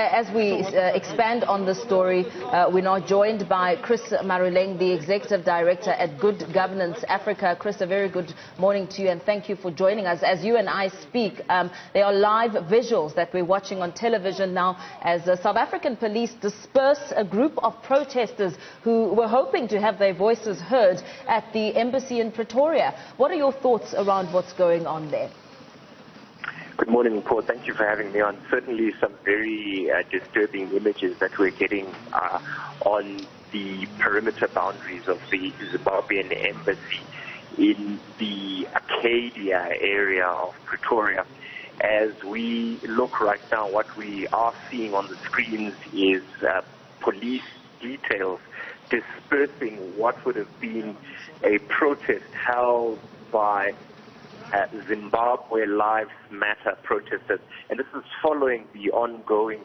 as we expand on the story, we're now joined by Chris Maroleng, the Executive Director at Governance Africa. Chris, a very good morning to you, and thank you for joining us. As you and I speak, there are live visuals that we're watching on television now as South African police disperse a group of protesters who were hoping to have their voices heard at the embassy in Pretoria. What are your thoughts around what's going on there? Good morning, Mpho. Thank you for having me on. Certainly some very disturbing images that we're getting on the perimeter boundaries of the Zimbabwean Embassy in the Arcadia area of Pretoria. As we look right now, what we are seeing on the screens is police details dispersing what would have been a protest held by Zimbabwe Lives Matter protesters, and this is following the ongoing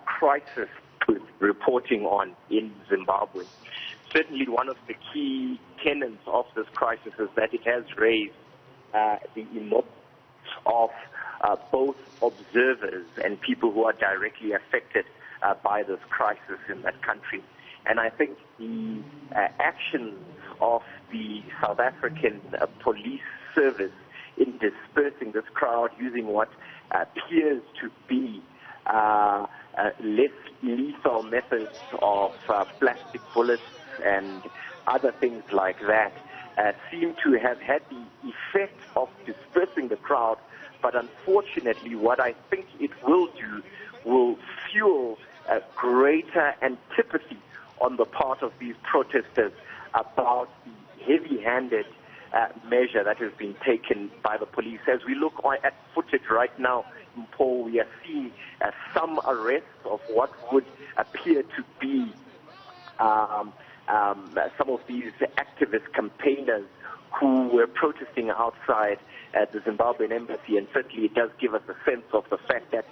crisis we're reporting on in Zimbabwe. Certainly one of the key tenets of this crisis is that it has raised the emotions of both observers and people who are directly affected by this crisis in that country. And I think the actions of the South African police service in dispersing this crowd using what appears to be less lethal methods of plastic bullets and other things like that seem to have had the effect of dispersing the crowd. But unfortunately, what I think it will do will fuel a greater antipathy on the part of these protesters about the heavy-handed measure that has been taken by the police. As we look at footage right now, Mpho, we are seeing some arrests of what would appear to be some of these activist campaigners who were protesting outside the Zimbabwean Embassy, and certainly it does give us a sense of the fact that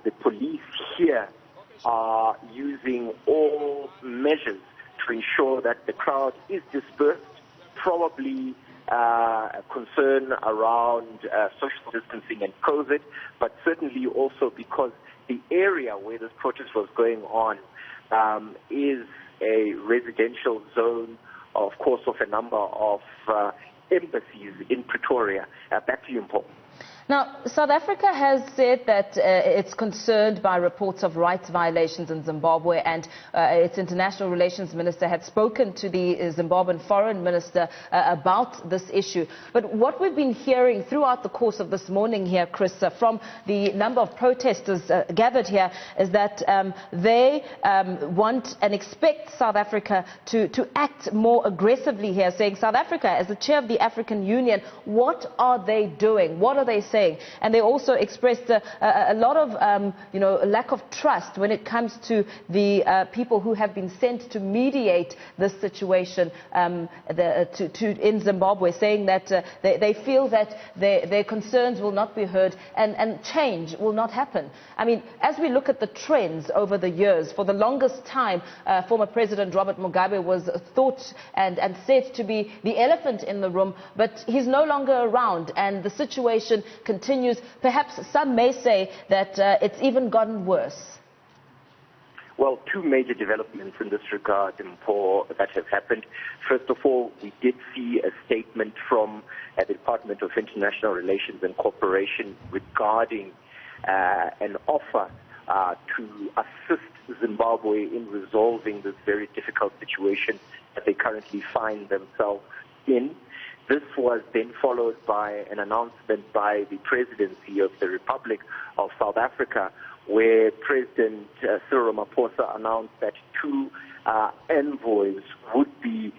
the police here are using all measures to ensure that the crowd is dispersed, probably concern around social distancing and COVID, but certainly also because the area where this protest was going on is a residential zone, of course, of a number of embassies in Pretoria. Back to you, Mpho. Now, South Africa has said that it's concerned by reports of rights violations in Zimbabwe, and its international relations minister had spoken to the Zimbabwean foreign minister about this issue. But what we've been hearing throughout the course of this morning here, Chris, from the number of protesters gathered here is that they want and expect South Africa to act more aggressively here, saying, South Africa, as the chair of the African Union, what are they doing? What are they saying? And they also expressed a lot of lack of trust when it comes to the people who have been sent to mediate this situation in Zimbabwe, saying that they feel that their concerns will not be heard and change will not happen. I mean, as we look at the trends over the years, for the longest time, former President Robert Mugabe was thought and said to be the elephant in the room, but he's no longer around, and the situation continues. Perhaps some may say that it's even gotten worse. Well, two major developments in this regard, Mpho, that have happened. First of all, we did see a statement from the Department of International Relations and Cooperation regarding an offer to assist Zimbabwe in resolving this very difficult situation that they currently find themselves in. This was then followed by an announcement by the presidency of the Republic of South Africa, where President Cyril Ramaphosa announced that two envoys would be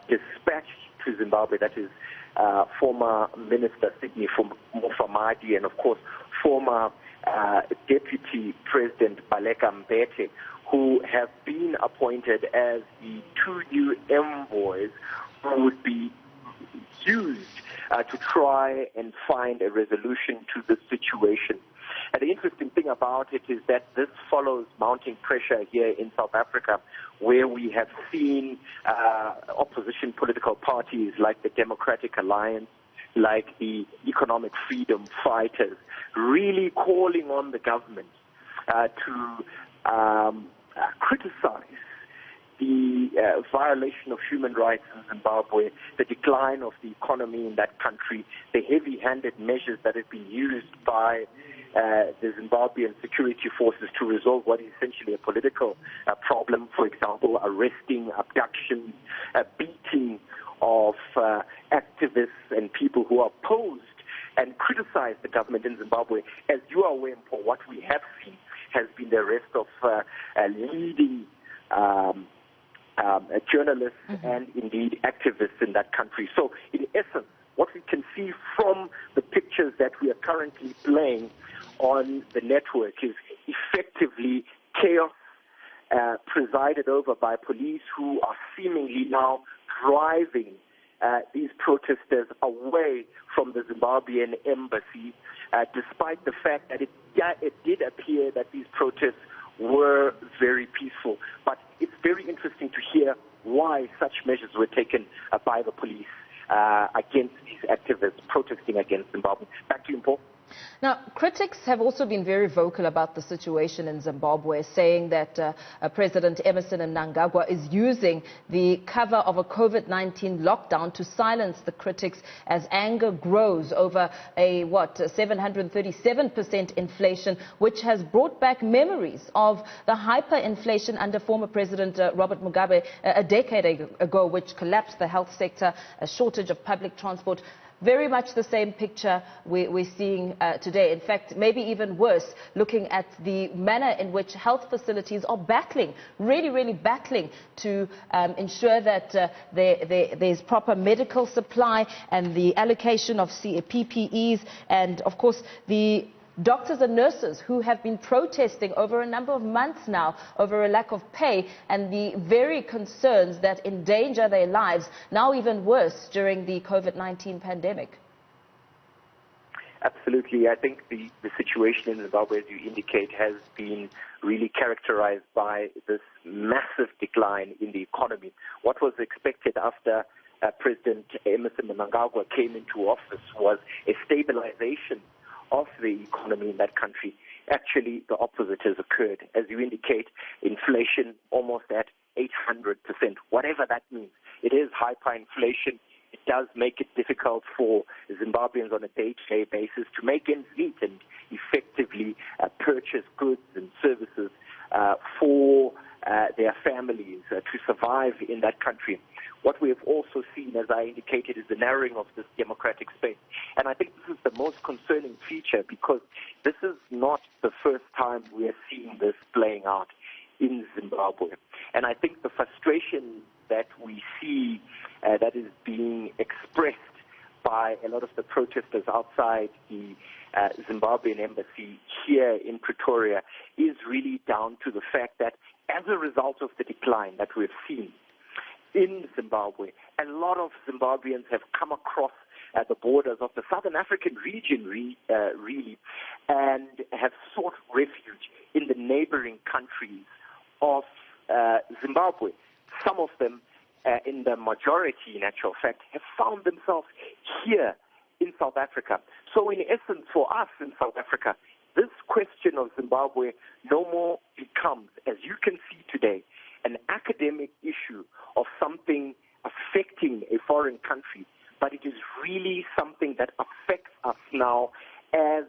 dispatched to Zimbabwe, that is former Minister Sidney Mufamadi and, of course, former Deputy President Baleka Mbete, who have been appointed as the two new envoys who would be used to try and find a resolution to the situation. And the interesting thing about it is that this follows mounting pressure here in South Africa, where we have seen opposition political parties like the Democratic Alliance, like the Economic Freedom Fighters, really calling on the government to criticize the violation of human rights in Zimbabwe, the decline of the economy in that country, the heavy-handed measures that have been used by the Zimbabwean security forces to resolve what is essentially a political problem, for example, arresting, abduction, beating of activists and people who are opposed and criticize the government in Zimbabwe. As you are aware, Mpho, what we have seen has been the arrest of leading journalists and indeed activists in that country. So in essence, what we can see from the pictures that we are currently playing on the network is effectively chaos presided over by police who are seemingly now driving these protesters away from the Zimbabwean embassy, despite the fact that it did appear that these protests were very peaceful. But it's very interesting to hear why such measures were taken by the police against these activists protesting against Zimbabwe. Back to you, Mpho. Now, critics have also been very vocal about the situation in Zimbabwe, saying that President Emmerson Mnangagwa is using the cover of a COVID-19 lockdown to silence the critics as anger grows over a, 737% inflation, which has brought back memories of the hyperinflation under former President Robert Mugabe a decade ago, which collapsed the health sector, a shortage of public transport. Very much the same picture we're seeing today. In fact, maybe even worse, looking at the manner in which health facilities are battling, really battling to ensure that there's proper medical supply and the allocation of PPEs and, of course, the doctors and nurses who have been protesting over a number of months now over a lack of pay and the very concerns that endanger their lives, now even worse during the COVID-19 pandemic. Absolutely. I think the situation in Zimbabwe, as you indicate, has been really characterized by this massive decline in the economy. What was expected after President Emmerson Mnangagwa came into office was a stabilization of the economy in that country. Actually, the opposite has occurred. As you indicate, inflation almost at 800%, whatever that means. It is hyperinflation. It does make it difficult for Zimbabweans on a day-to-day basis to make ends meet and effectively purchase goods and services for their families to survive in that country. What we have also seen, as I indicated, is the narrowing of this democratic space. And I think this is the most concerning feature because this is not the first time we are seeing this playing out in Zimbabwe. And I think the frustration that we see that is being expressed by a lot of the protesters outside the Zimbabwean embassy here in Pretoria is really down to the fact that as a result of the decline that we've seen in Zimbabwe, a lot of Zimbabweans have come across the borders of the Southern African region, really, and have sought refuge in the neighboring countries of Zimbabwe. Some of them, in the majority, in actual fact, have found themselves here in South Africa. So in essence, for us in South Africa, this question of Zimbabwe no more becomes, as you can see today, an academic issue of something affecting a foreign country, but it is really something that affects us now as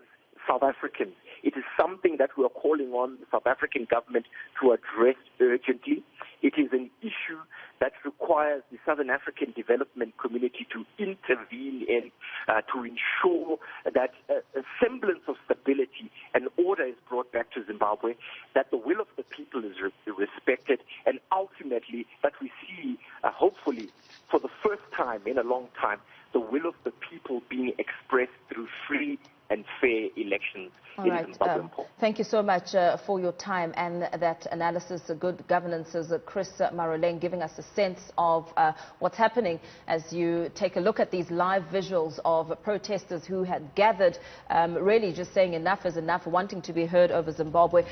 South Africans. It is something that we are calling on the South African government to address urgently. It is an issue that requires the Southern African development community to intervene in, to ensure that a semblance of stability and order is brought back to Zimbabwe, that the will of the people is respected, and ultimately that we see, hopefully, for the first time in a long time, the will of the people being expressed through free and fair elections in Zimbabwe. Thank you so much for your time and that analysis, good governance, Chris Maroleng, giving us a sense of what's happening as you take a look at these live visuals of protesters who had gathered, really just saying enough is enough, wanting to be heard over Zimbabwe.